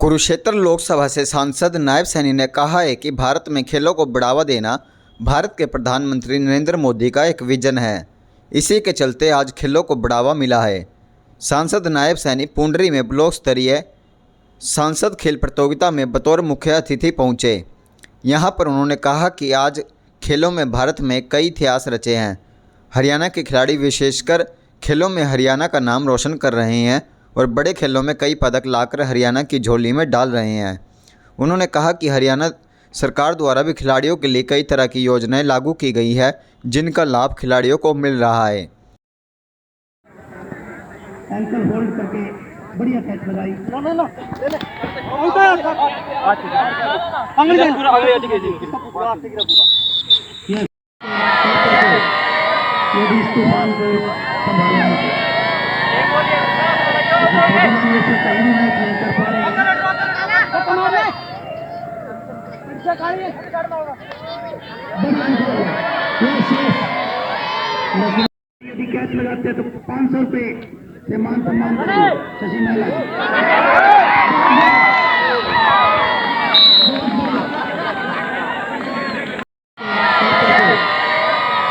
कुरुक्षेत्र लोकसभा से सांसद नायब सैनी ने कहा है कि भारत में खेलों को बढ़ावा देना भारत के प्रधानमंत्री नरेंद्र मोदी का एक विजन है। इसी के चलते आज खेलों को बढ़ावा मिला है। सांसद नायब सैनी पुंडरी में ब्लॉक स्तरीय सांसद खेल प्रतियोगिता में बतौर मुख्य अतिथि पहुंचे। यहां पर उन्होंने कहा कि आज खेलों में भारत में कई इतिहास रचे हैं। हरियाणा के खिलाड़ी विशेषकर खेलों में हरियाणा का नाम रोशन कर रहे हैं और बड़े खेलों में कई पदक लाकर हरियाणा की झोली में डाल रहे हैं। उन्होंने कहा कि हरियाणा सरकार द्वारा भी खिलाड़ियों के लिए कई तरह की योजनाएं लागू की गई है, जिनका लाभ खिलाड़ियों को मिल रहा है। एंकल होल्ड करके बढ़िया कैच लगाई। ये इस तूफान को संभालना है। से कहीं भी मैच नहीं कर पा रहे। यदि कैच लगाते हैं तो 500 रुपये से मान सम्मान करेंगे शशि महिला जी।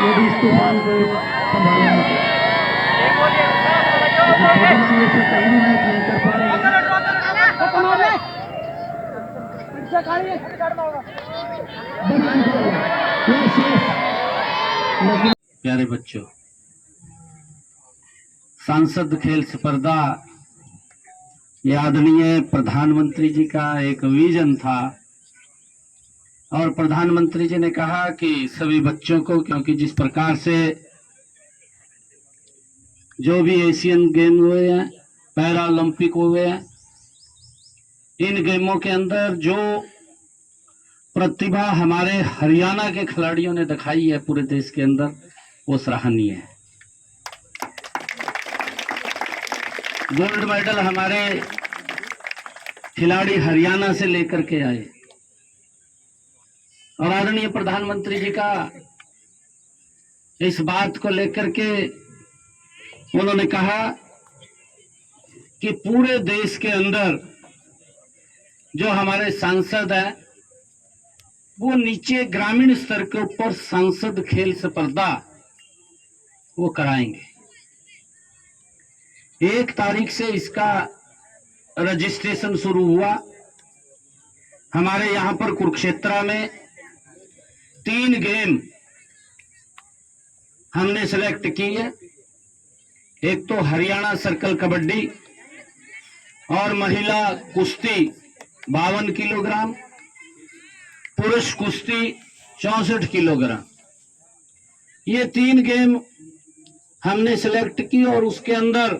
यदि इस तूफान को संभालना है। से कहीं भी मैच नहीं कर पा रहे। प्यारे बच्चों, सांसद खेल स्पर्धा ये आदरणीय प्रधानमंत्री जी का एक विजन था और प्रधानमंत्री जी ने कहा कि सभी बच्चों को, क्योंकि जिस प्रकार से जो भी एशियन गेम हुए हैं, पैरा ओलंपिक हुए हैं, इन गेमों के अंदर जो प्रतिभा हमारे हरियाणा के खिलाड़ियों ने दिखाई है पूरे देश के अंदर, वो सराहनीय है। गोल्ड मेडल हमारे खिलाड़ी हरियाणा से लेकर के आए और आदरणीय प्रधानमंत्री जी का इस बात को लेकर के उन्होंने कहा कि पूरे देश के अंदर जो हमारे सांसद हैं वो नीचे ग्रामीण स्तर के ऊपर सांसद खेल स्पर्धा वो कराएंगे। 1 तारीख से इसका रजिस्ट्रेशन शुरू हुआ। हमारे यहाँ पर कुरुक्षेत्र में 3 गेम हमने सेलेक्ट की है। एक तो हरियाणा सर्कल कबड्डी और महिला कुश्ती 52 किलोग्राम, पुरुष कुश्ती 64 किलोग्राम, ये 3 गेम हमने सेलेक्ट की और उसके अंदर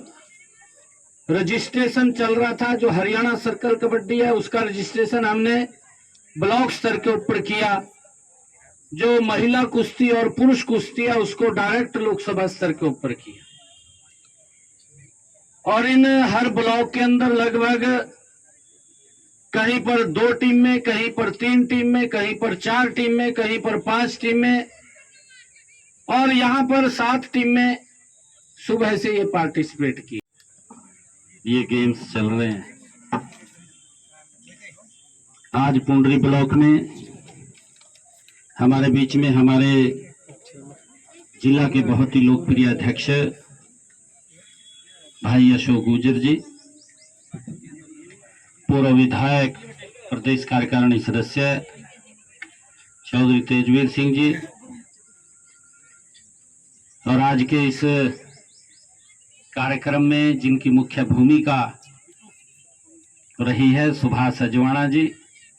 रजिस्ट्रेशन चल रहा था। जो हरियाणा सर्कल कबड्डी है उसका रजिस्ट्रेशन हमने ब्लॉक स्तर के ऊपर किया। जो महिला कुश्ती और पुरुष कुश्ती है उसको डायरेक्ट लोकसभा स्तर के ऊपर किया। और इन हर ब्लॉक के अंदर लगभग कहीं पर 2 टीम में, कहीं पर 3 टीम में, कहीं पर 4 टीम में, कहीं पर 5 टीम में और यहां पर 7 टीम में सुबह से ये पार्टिसिपेट की। ये गेम्स चल रहे हैं। आज पुंडरी ब्लॉक में हमारे बीच में हमारे जिला के बहुत ही लोकप्रिय अध्यक्ष भाई अशोक गुर्जर जी, पूर्व विधायक प्रदेश कार्यकारिणी सदस्य चौधरी तेजवीर सिंह जी और आज के इस कार्यक्रम में जिनकी मुख्य भूमिका रही है सुभाष अजवाणा जी,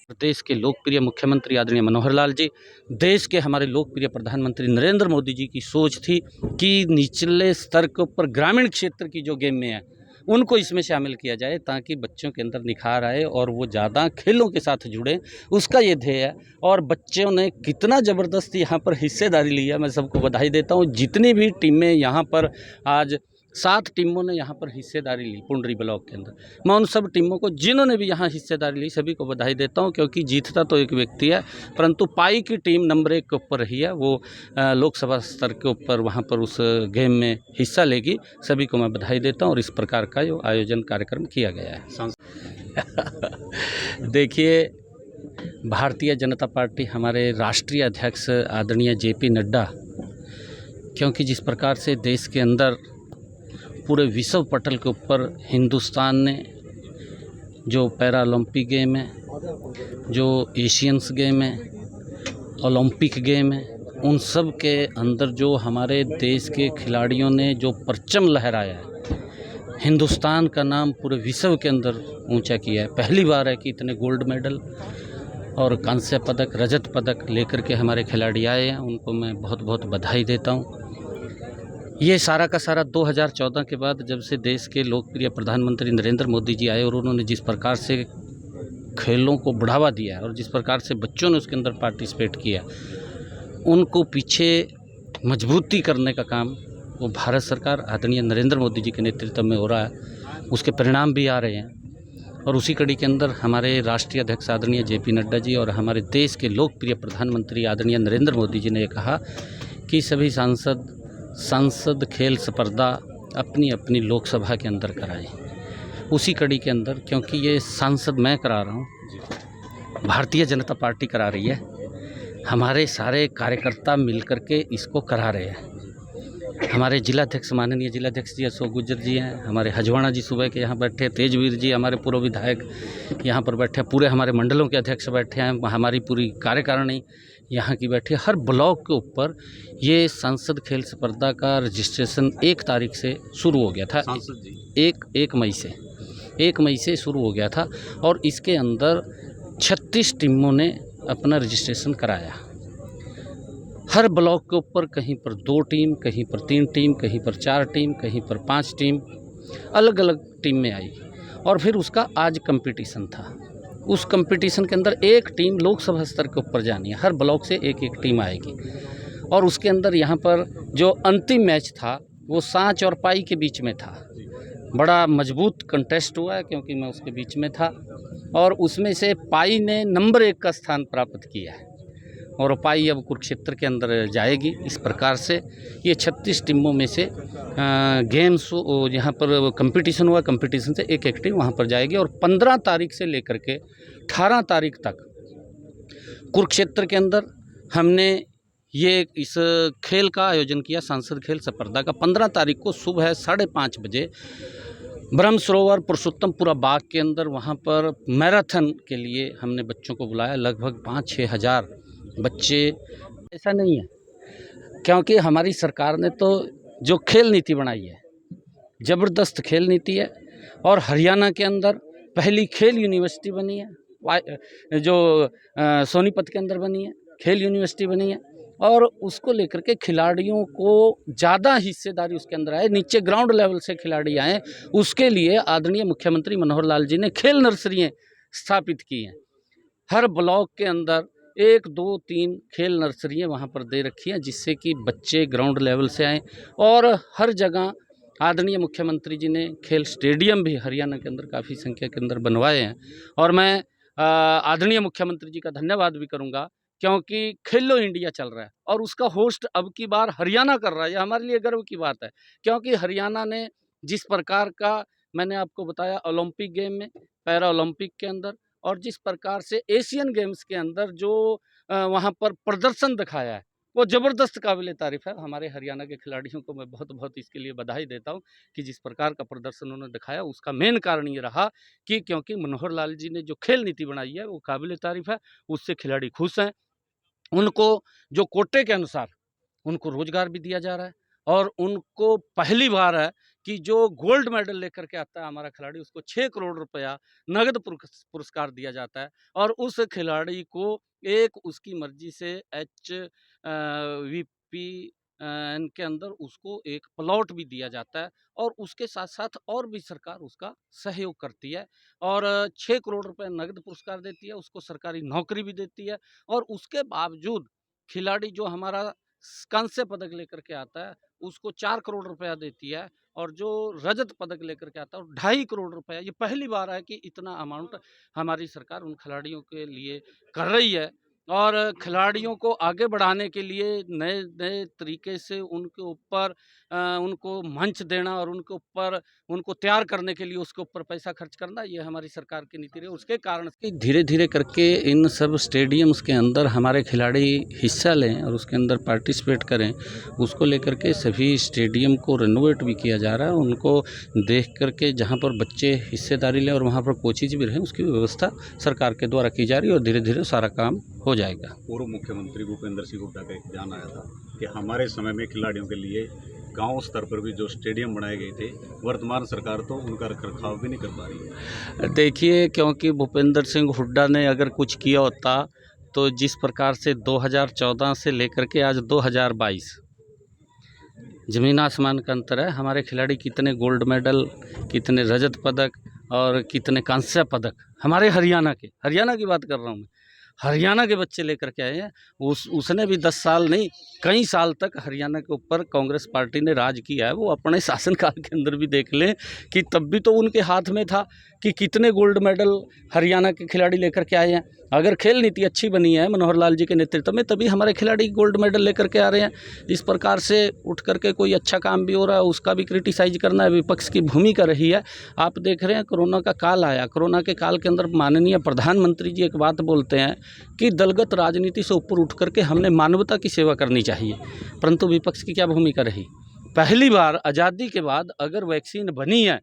प्रदेश के लोकप्रिय मुख्यमंत्री आदरणीय मनोहर लाल जी, देश के हमारे लोकप्रिय प्रधानमंत्री नरेंद्र मोदी जी की सोच थी कि निचले स्तर के ऊपर ग्रामीण क्षेत्र की जो गेम में है उनको इसमें शामिल किया जाए ताकि बच्चों के अंदर निखार आए और वो ज़्यादा खेलों के साथ जुड़े, उसका ये ध्येय है। और बच्चों ने कितना ज़बरदस्त यहाँ पर हिस्सेदारी लिया, मैं सबको बधाई देता हूँ। जितनी भी टीमें यहाँ पर आज 7 टीमों ने यहाँ पर हिस्सेदारी ली पुंडरी ब्लॉक के अंदर, मैं उन सब टीमों को जिन्होंने भी यहाँ हिस्सेदारी ली सभी को बधाई देता हूँ, क्योंकि जीतता तो एक व्यक्ति है परंतु पाई की टीम नंबर 1 के ऊपर रही है, वो लोकसभा स्तर के ऊपर वहाँ पर उस गेम में हिस्सा लेगी। सभी को मैं बधाई देता हूँ और इस प्रकार का जो आयोजन कार्यक्रम किया गया है। देखिए, भारतीय जनता पार्टी हमारे राष्ट्रीय अध्यक्ष आदरणीय जेपी नड्डा, क्योंकि जिस प्रकार से देश के अंदर पूरे विश्व पटल के ऊपर हिंदुस्तान ने जो पैरा ओलंपिक गेम है, जो एशियंस गेम है, ओलंपिक गेम है, उन सब के अंदर जो हमारे देश के खिलाड़ियों ने जो परचम लहराया है, हिंदुस्तान का नाम पूरे विश्व के अंदर ऊंचा किया है। पहली बार है कि इतने गोल्ड मेडल और कांस्य पदक, रजत पदक लेकर के हमारे खिलाड़ी आए हैं। उनको मैं बहुत बहुत बधाई देता हूं। ये सारा का सारा 2014 के बाद जब से देश के लोकप्रिय प्रधानमंत्री नरेंद्र मोदी जी आए और उन्होंने जिस प्रकार से खेलों को बढ़ावा दिया और जिस प्रकार से बच्चों ने उसके अंदर पार्टिसिपेट किया, उनको पीछे मजबूती करने का काम वो भारत सरकार आदरणीय नरेंद्र मोदी जी के नेतृत्व में हो रहा है। उसके परिणाम भी आ रहे हैं और उसी कड़ी के अंदर हमारे राष्ट्रीय अध्यक्ष आदरणीय जेपी नड्डा जी और हमारे देश के लोकप्रिय प्रधानमंत्री आदरणीय नरेंद्र मोदी जी ने ये कहा कि सभी सांसद खेल स्पर्धा अपनी अपनी लोकसभा के अंदर कराएं। उसी कड़ी के अंदर, क्योंकि ये सांसद मैं करा रहा हूँ, भारतीय जनता पार्टी करा रही है, हमारे सारे कार्यकर्ता मिलकर के इसको करा रहे हैं। हमारे जिलाध्यक्ष माननीय जिलाध्यक्ष जी अशोक गुर्जर जी हैं, हमारे हजवाणा जी सुबह के यहाँ बैठे, तेजवीर जी हमारे पूर्व विधायक यहाँ पर बैठे, पूरे हमारे मंडलों के अध्यक्ष बैठे हैं, हमारी पूरी कार्यकारिणी यहाँ की बैठी है। हर ब्लॉक के ऊपर ये सांसद खेल स्पर्धा का रजिस्ट्रेशन 1 तारीख से शुरू हो गया था। 1 मई से शुरू हो गया था और इसके अंदर 36 टीमों ने अपना रजिस्ट्रेशन कराया। हर ब्लॉक के ऊपर कहीं पर 2 टीम, कहीं पर 3 टीम, कहीं पर 4 टीम, कहीं पर 5 टीम, अलग अलग टीम में आई और फिर उसका आज कंपटीशन था। उस कंपटीशन के अंदर एक टीम लोकसभा स्तर के ऊपर जानी है, हर ब्लॉक से एक एक टीम आएगी और उसके अंदर यहाँ पर जो अंतिम मैच था वो सांच और पाई के बीच में था। बड़ा मजबूत कंटेस्ट हुआ है क्योंकि मैं उसके बीच में था और उसमें से पाई ने नंबर 1 का स्थान प्राप्त किया है और पाई अब कुरुक्षेत्र के अंदर जाएगी। इस प्रकार से ये 36 टीमों में से गेम्स यहाँ पर कंपटीशन हुआ, कंपटीशन से एक एक टीम वहाँ पर जाएगी और 15 तारीख से लेकर के 18 तारीख तक कुरुक्षेत्र के अंदर हमने ये इस खेल का आयोजन किया, सांसद खेल स्पर्धा का। 15 तारीख को सुबह 5:30 बजे ब्रह्म सरोवर पुरुषोत्तमपुरा बाग के अंदर वहाँ पर मैराथन के लिए हमने बच्चों को बुलाया। लगभग 5-6 हज़ार बच्चे। ऐसा नहीं है, क्योंकि हमारी सरकार ने तो जो खेल नीति बनाई है, ज़बरदस्त खेल नीति है और हरियाणा के अंदर पहली खेल यूनिवर्सिटी बनी है, जो सोनीपत के अंदर बनी है, खेल यूनिवर्सिटी बनी है और उसको लेकर के खिलाड़ियों को ज़्यादा हिस्सेदारी उसके अंदर आए, नीचे ग्राउंड लेवल से खिलाड़ी आए। उसके लिए आदरणीय मुख्यमंत्री मनोहर लाल जी ने खेल नर्सरियाँ स्थापित की हैं। हर ब्लॉक के अंदर 1, 2, 3 खेल नर्सरियाँ वहाँ पर दे रखी हैं, जिससे कि बच्चे ग्राउंड लेवल से आएँ और हर जगह आदरणीय मुख्यमंत्री जी ने खेल स्टेडियम भी हरियाणा के अंदर काफ़ी संख्या के अंदर बनवाए हैं और मैं आदरणीय मुख्यमंत्री जी का धन्यवाद भी करूँगा, क्योंकि खेलो इंडिया चल रहा है और उसका होस्ट अब की बार हरियाणा कर रहा है। ये हमारे लिए गर्व की बात है, क्योंकि हरियाणा ने जिस प्रकार का मैंने आपको बताया ओलंपिक गेम में, पैरा ओलंपिक के अंदर और जिस प्रकार से एशियन गेम्स के अंदर जो वहाँ पर प्रदर्शन दिखाया है, वो ज़बरदस्त काबिल तारीफ़ है। हमारे हरियाणा के खिलाड़ियों को मैं बहुत बहुत इसके लिए बधाई देता हूँ कि जिस प्रकार का प्रदर्शन उन्होंने दिखाया, उसका मेन कारण ये रहा कि क्योंकि मनोहर लाल जी ने जो खेल नीति बनाई है वो काबिल तारीफ़ है। उससे खिलाड़ी खुश हैं, उनको जो कोटे के अनुसार उनको रोजगार भी दिया जा रहा है और उनको पहली बार है कि जो गोल्ड मेडल लेकर के आता है हमारा खिलाड़ी, उसको 6 करोड़ रुपया नगद पुरस्कार दिया जाता है और उस खिलाड़ी को एक उसकी मर्जी से HVP के अंदर उसको एक प्लॉट भी दिया जाता है और उसके साथ साथ और भी सरकार उसका सहयोग करती है और 6 करोड़ रुपए नगद पुरस्कार देती है, उसको सरकारी नौकरी भी देती है और उसके बावजूद खिलाड़ी जो हमारा कांस्य पदक लेकर के आता है उसको 4 करोड़ रुपया देती है और जो रजत पदक लेकर के आता है 2.5 करोड़ रुपया। ये पहली बार है कि इतना अमाउंट हमारी सरकार उन खिलाड़ियों के लिए कर रही है और खिलाड़ियों को आगे बढ़ाने के लिए नए नए तरीके से उनके ऊपर उनको मंच देना और उनके ऊपर उनको तैयार करने के लिए उसके ऊपर पैसा खर्च करना, ये हमारी सरकार की नीति रही। उसके कारण धीरे धीरे करके इन सब स्टेडियम्स के अंदर हमारे खिलाड़ी हिस्सा लें और उसके अंदर पार्टिसिपेट करें, उसको लेकर के सभी स्टेडियम को रेनोवेट भी किया जा रहा है। उनको देख करके जहाँ पर बच्चे हिस्सेदारी लें और वहाँ पर कोचेज भी रहें, उसकी व्यवस्था सरकार के द्वारा की जा रही है और धीरे धीरे सारा काम हो जाएगा। पूर्व मुख्यमंत्री भूपेंद्र सिंह हुड्डा का एक बयान आया था कि हमारे समय में खिलाड़ियों के लिए गांव स्तर पर भी जो स्टेडियम बनाए गए थे, वर्तमान सरकार तो उनका रखरखाव भी नहीं कर पा रही है। देखिए, क्योंकि भूपेंद्र सिंह हुड्डा ने अगर कुछ किया होता तो जिस प्रकार से 2014 से लेकर के आज 2022 ज़मीन आसमान का अंतर है। हमारे खिलाड़ी कितने गोल्ड मेडल, कितने रजत पदक और कितने कांस्य पदक हमारे हरियाणा की बात कर रहा हूँ मैं, हरियाणा के बच्चे लेकर के आए हैं। उसने भी 10 साल नहीं, कई साल तक हरियाणा के ऊपर कांग्रेस पार्टी ने राज किया है। वो अपने शासनकाल के अंदर भी देख लें कि तब भी तो उनके हाथ में था कि कितने गोल्ड मेडल हरियाणा के खिलाड़ी लेकर के आए हैं। अगर खेल नीति अच्छी बनी है मनोहर लाल जी के नेतृत्व में, तभी हमारे खिलाड़ी गोल्ड मेडल लेकर के आ रहे हैं। इस प्रकार से उठ करके कोई अच्छा काम भी हो रहा है, उसका भी क्रिटिसाइज करना है विपक्ष की भूमिका रही है। आप देख रहे हैं, कोरोना का काल आया, कोरोना के काल के अंदर माननीय प्रधानमंत्री जी एक बात बोलते हैं कि दलगत राजनीति से ऊपर उठ करके हमने मानवता की सेवा करनी चाहिए, परंतु विपक्ष की क्या भूमिका रही। पहली बार आज़ादी के बाद अगर वैक्सीन बनी है,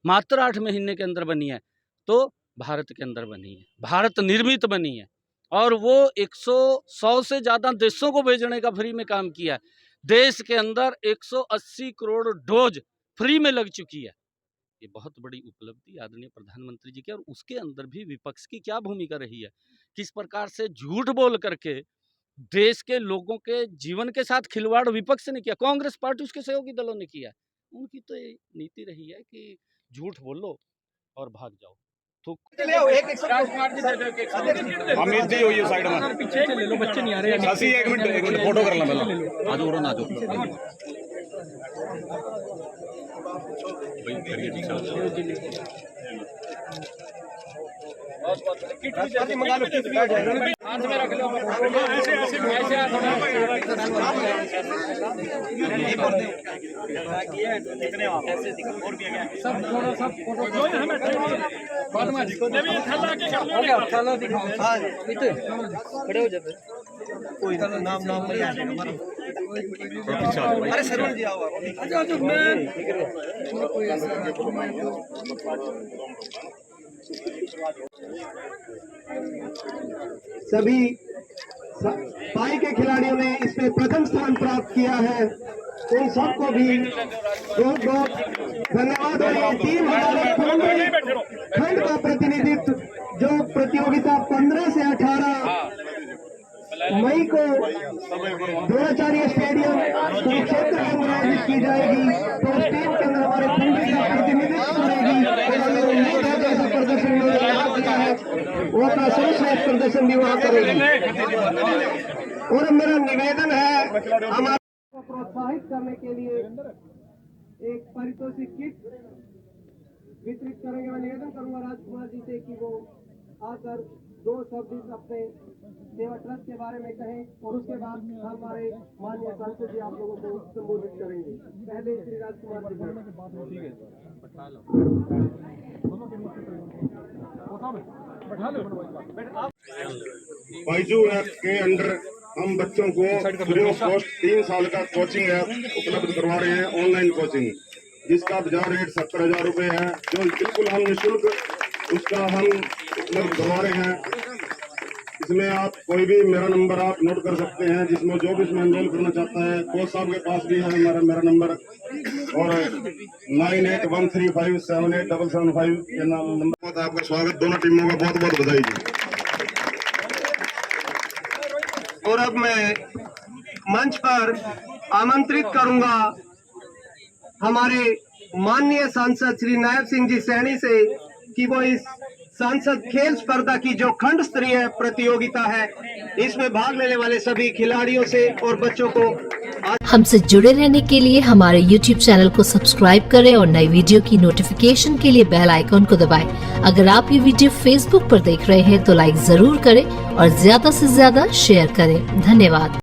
मात्र 8 महीने के अंदर बनी है, तो भारत के अंदर बनी है, भारत निर्मित बनी है और वो 100 से ज़्यादा देशों को भेजने का फ्री में काम किया है। देश के अंदर 180 करोड़ डोज फ्री में लग चुकी है। ये बहुत बड़ी उपलब्धि आदरणीय प्रधानमंत्री जी की, और उसके अंदर भी विपक्ष की क्या भूमिका रही है, किस प्रकार से झूठ बोल करके देश के लोगों के जीवन के साथ खिलवाड़ विपक्ष ने किया, कांग्रेस पार्टी उसके सहयोगी दलों ने किया। उनकी तो ये नीति रही है कि झूठ बोलो और भाग जाओ। अमित जी होइए साइड में, पीछे ले लो, बच्चे नहीं आ रहे। सासी एक मिनट फोटो कर ला पहले। आज उड़ो ना जो भाई करिए ठीक है। मंगा लो, किट बैठ जाएगा, हाथ में रख लो। ऐसे ऐसे कितने ऐसे दिखा और भी है सब थोड़ा सब फोटो जो हमें बाद में जी को देवी थल्ला के हो गया, थल्ला दिखाओ। हां इधर खड़े हो जाते, कोई नाम नहीं आ हमारा। अरे सरवण जी आओ, अच्छा जो मैं कोई ऐसा सभी पाई के खिलाड़ियों ने इसमें प्रथम स्थान प्राप्त किया है, उन सबको भी बहुत बहुत धन्यवाद। और ये टीम हमारे खंड का प्रतिनिधित्व जो प्रतियोगिता 15 से 18 मई को द्रोणाचार्य स्टेडियम कुरुक्षेत्र में आयोजित की जाएगी, तो उस टीम के अंदर हमारे खंड का प्रतिनिधित्व करेगी। प्रदर्शन किया है, वो अपना सर्वश्रेष्ठ प्रदर्शन भी वहाँ करेगी। और मेरा निवेदन है, हमारे को प्रोत्साहित करने के लिए एक पारितोषिक किट वितरित करेंगे। मैं निवेदन करूंगा राजकुमार जी से कि वो आकर 2 शब्द अपने सेवा ट्रस्ट के बारे में कहें और उसके बाद हमारे माननीय सांसद जी आप लोगों को संबोधित करेंगे। पहले श्री राजकुमार जी। बाइजू ऐप के अंडर हम बच्चों को फ्री ऑफ कॉस्ट 3 साल का कोचिंग ऐप उपलब्ध करवा रहे हैं, ऑनलाइन कोचिंग, जिसका बाजार रेट 70,000 रुपये है, जो बिल्कुल हम निःशुल्क उसका हम उपलब्ध करवा रहे हैं। इसमें आप कोई भी मेरा नंबर आप नोट कर सकते हैं, जिसमें जो भी इसमें एनरोल करना चाहता है, कोच साहब के पास भी है मेरा नंबर, और 9813578775 ये नंबर। आपका स्वागत, दोनों टीमों का बहुत बहुत बधाई जी। और अब मैं मंच पर आमंत्रित करूंगा हमारे माननीय सांसद श्री नायब सिंह जी सैनी से कि वो इस सांसद खेल स्पर्धा की जो खंड स्तरीय प्रतियोगिता है, इसमें भाग लेने वाले सभी खिलाड़ियों से और बच्चों को हमसे जुड़े रहने के लिए हमारे YouTube चैनल को सब्सक्राइब करें और नई वीडियो की नोटिफिकेशन के लिए बेल आइकॉन को दबाएं। अगर आप ये वीडियो Facebook पर देख रहे हैं तो लाइक जरूर करें और ज्यादा से ज्यादा शेयर करें। धन्यवाद।